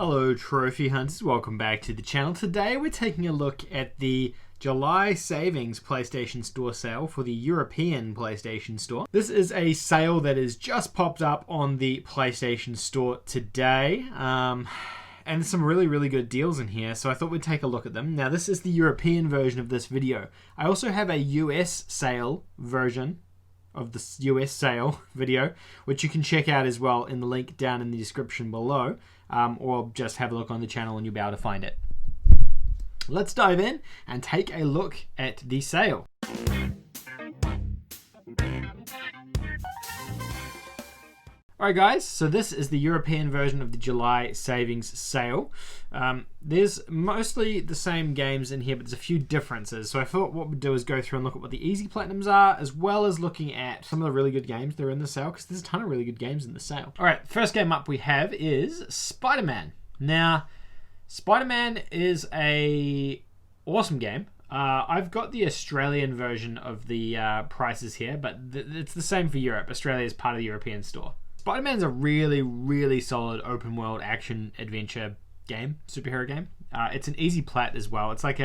Hello trophy hunters, welcome back to the channel. Today we're taking a look at the July Savings PlayStation Store sale for the European PlayStation Store. This is a sale that has just popped up on the PlayStation Store today. And there's some really good deals in here, so I thought we'd take a look at them. Now this is the European version of this video. I also have a US sale version of the US sale video, which you can check out as well in the link down in the description below, or just have a look on the channel and you'll be able to find it. Let's dive in and take a look at the sale. Alright guys, so this is the European version of the July Savings sale. There's mostly the same games in here, but there's a few differences. So I thought what we'd do is go through and look at what the easy platinums are, as well as looking at some of the really good games that are in the sale, because there's a ton of really good games in the sale. Alright, first game up we have is Spider-Man. Now, Spider-Man is a awesome game. I've got the Australian version of the prices here, but it's the same for Europe. Australia is part of the European store. Spider-Man's a really solid open world action adventure game, superhero game. It's an easy plat as well. It's like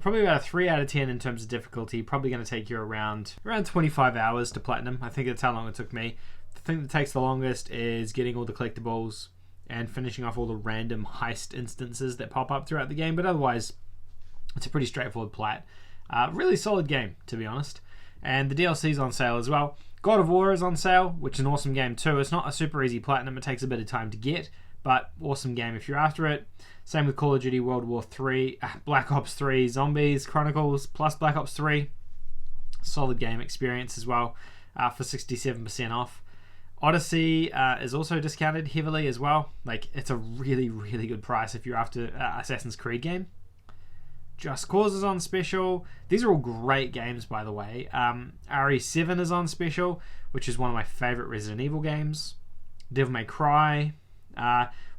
probably about a 3 out of 10 in terms of difficulty. Probably going to take you around 25 hours to platinum. I think that's how long it took me. The thing that takes the longest is getting all the collectibles and finishing off all the random heist instances that pop up throughout the game. But otherwise, it's a pretty straightforward plat. Really solid game, to be honest. And the DLC's on sale as well. God of War is on sale, which is an awesome game too. It's not a super easy platinum. It takes a bit of time to get, but awesome game if you're after it. Same with Call of Duty World War 3, Black Ops 3, Zombies, Chronicles, plus Black Ops 3. Solid game experience as well, for 67% off. Odyssey is also discounted heavily as well. Like, it's a really good price if you're after Assassin's Creed game. Just Cause is on special. These are all great games, by the way. RE7 is on special, which is one of my favorite Resident Evil games. Devil May Cry.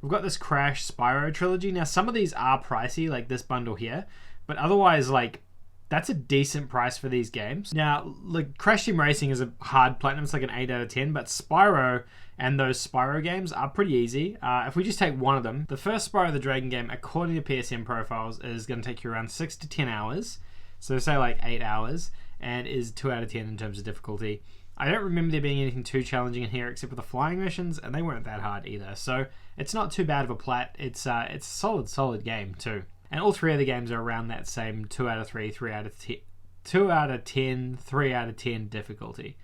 We've got this Crash Spyro trilogy. Now, some of these are pricey, like this bundle here, but otherwise, like, that's a decent price for these games. Now, like, Crash Team Racing is a hard platinum. It's like an 8 out of 10, but Spyro and those Spyro games are pretty easy. If we just take one of them, the first Spyro the Dragon game, according to PSN profiles, is going to take you around 6 to 10 hours. So say like 8 hours, and is 2 out of 10 in terms of difficulty. I don't remember there being anything too challenging in here except for the flying missions, and they weren't that hard either. So it's not too bad of a plat. It's a solid game too. And all three of the games are around that same 2 out of 3, 3 out of 10, 2 out of 10, 3 out of 10 difficulty.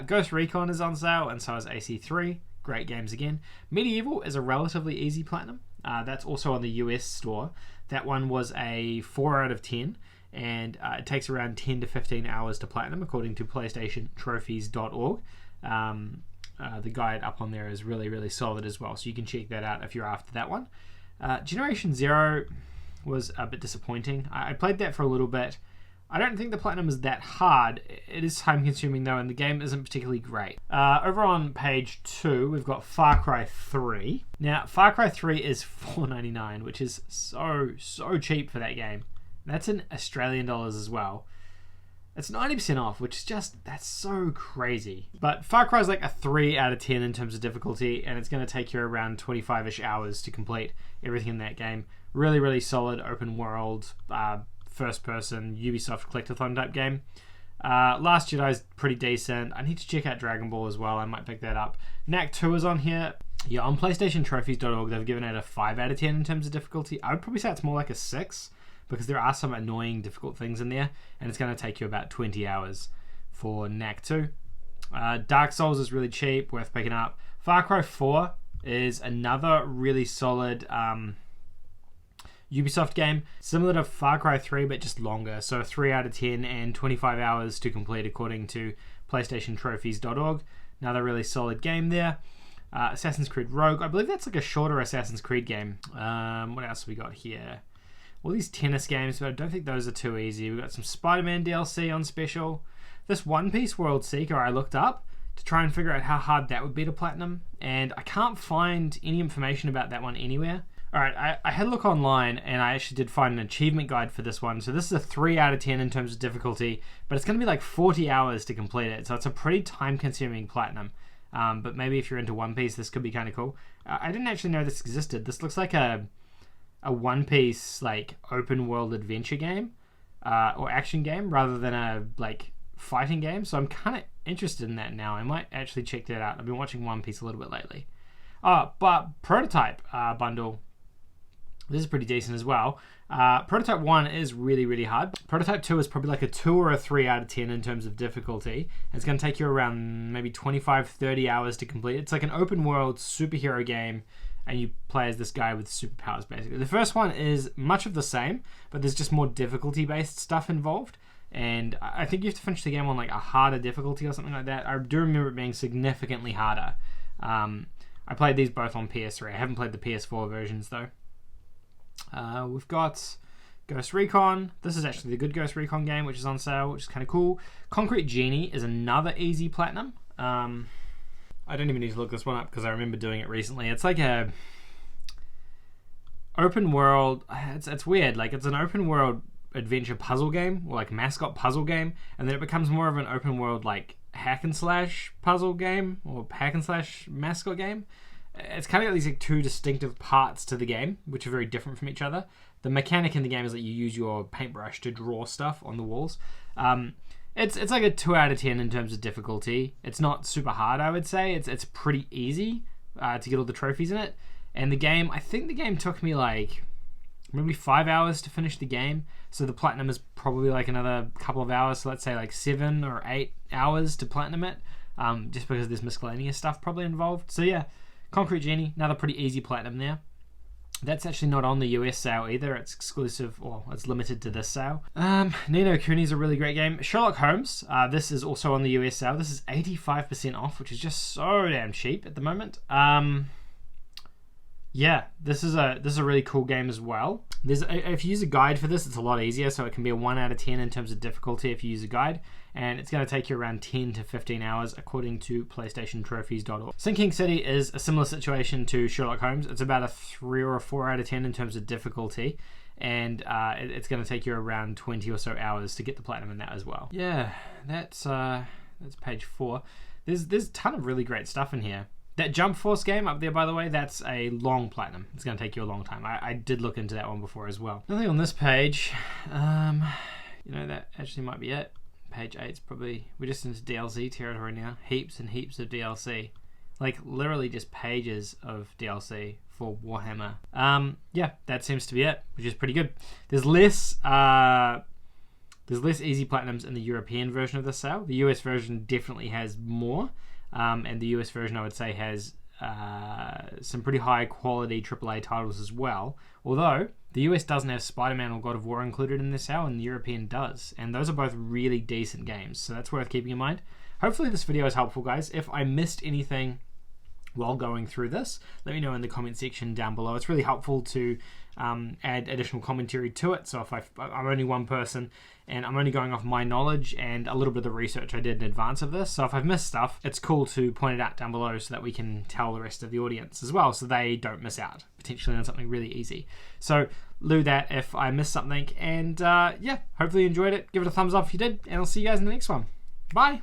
Ghost Recon is on sale, and so is AC3. Great games again. Medieval is a relatively easy platinum. That's also on the US store. That one was a 4 out of 10, and it takes around 10 to 15 hours to platinum, according to PlayStationTrophies.org. The guide up on there is really solid as well, so you can check that out if you're after that one. Generation Zero was a bit disappointing. I played that for a little bit. I don't think the platinum is that hard. It is time consuming though, and the game isn't particularly great. Over on page 2, we've got Far Cry 3. Now, Far Cry 3 is $4.99, which is so cheap for that game. That's in Australian dollars as well. It's 90% off, which is just, that's so crazy. But Far Cry is like a 3 out of 10 in terms of difficulty, and it's going to take you around 25-ish hours to complete everything in that game. Really solid open world, first person Ubisoft collectathon type game. Last Jedi's pretty decent. I need to check out Dragon Ball as well. I might pick that up. Knack 2 is on here. Yeah, on PlayStationTrophies.org they've given it a 5 out of 10 in terms of difficulty. I would probably say it's more like a 6, because there are some annoying difficult things in there, and it's going to take you about 20 hours for Knack 2. Dark Souls is really cheap, worth picking up. Far Cry 4 is another really solid Ubisoft game, similar to Far Cry 3 but just longer, so 3 out of 10 and 25 hours to complete according to PlayStationTrophies.org. Another really solid game there. Assassin's Creed Rogue, I believe that's like a shorter Assassin's Creed game. What else have we got here? All these tennis games, but I don't think those are too easy. We've got some Spider-Man DLC on special. This One Piece World Seeker I looked up to try and figure out how hard that would be to platinum, and I can't find any information about that one anywhere. Alright, I had a look online, and I actually did find an achievement guide for this one. So this is a 3 out of 10 in terms of difficulty, but it's going to be like 40 hours to complete it, so it's a pretty time-consuming platinum. But maybe if you're into One Piece, this could be kind of cool. I didn't actually know this existed. This looks like a One Piece like open world adventure game or action game rather than a like fighting game. So I'm kind of interested in that now. I might actually check that out. I've been watching One Piece a little bit lately. But Prototype bundle, this is pretty decent as well. Prototype 1 is really, really hard. Prototype 2 is probably like a 2 or a 3 out of 10 in terms of difficulty. It's going to take you around maybe 25-30 hours to complete. It's like an open world superhero game, and you play as this guy with superpowers, basically. The first one is much of the same, but there's just more difficulty-based stuff involved. And I think you have to finish the game on like a harder difficulty or something like that. I do remember it being significantly harder. I played these both on PS3. I haven't played the PS4 versions though. We've got Ghost Recon. This is actually the good Ghost Recon game, which is on sale, which is kind of cool. Concrete Genie is another easy platinum. I don't even need to look this one up because I remember doing it recently. It's like a open world. It's weird. Like it's an open world adventure puzzle game or like mascot puzzle game, and then it becomes more of an open world like hack and slash puzzle game or hack and slash mascot game. It's kind of got these like two distinctive parts to the game, which are very different from each other. The mechanic in the game is that you use your paintbrush to draw stuff on the walls. It's like a 2 out of 10 in terms of difficulty. It's not super hard, I would say. It's pretty easy to get all the trophies in it. And the game, I think the game took me like maybe 5 hours to finish the game. So the platinum is probably like another couple of hours. So let's say like 7 or 8 hours to platinum it, just because there's miscellaneous stuff probably involved. So yeah. Concrete Genie, another pretty easy platinum there. That's actually not on the US sale either. It's exclusive, or it's limited to this sale. Ni no Kuni is a really great game. Sherlock Holmes, this is also on the US sale. This is 85% off, which is just so damn cheap at the moment. Yeah, this is a really cool game as well. If you use a guide for this, it's a lot easier. So it can be a 1 out of 10 in terms of difficulty if you use a guide. And it's going to take you around 10 to 15 hours according to PlayStationTrophies.org. Sinking City is a similar situation to Sherlock Holmes. It's about a 3 or a 4 out of 10 in terms of difficulty. And it's going to take you around 20 or so hours to get the platinum in that as well. Yeah, that's page 4. There's a ton of really great stuff in here. That Jump Force game up there, by the way, that's a long platinum. It's going to take you a long time. I did look into that one before as well. Nothing on this page. That actually might be it. Page 8's probably... We're just into DLC territory now. Heaps and heaps of DLC. Like, literally just pages of DLC for Warhammer. Yeah, that seems to be it, which is pretty good. There's less easy platinums in the European version of the sale. The US version definitely has more. And the US version, I would say, has some pretty high quality AAA titles as well. Although, the US doesn't have Spider-Man or God of War included in this sale, and the European does. And those are both really decent games, so that's worth keeping in mind. Hopefully this video is helpful, guys. If I missed anything while going through this, let me know in the comment section down below. It's really helpful to add additional commentary to it. So if I'm only one person and I'm only going off my knowledge and a little bit of the research I did in advance of this, so if I've missed stuff, it's cool to point it out down below so that we can tell the rest of the audience as well, so they don't miss out potentially on something really easy. So do that if I missed something, and yeah, hopefully you enjoyed it. Give it a thumbs up if you did, and I'll see you guys in the next one. Bye.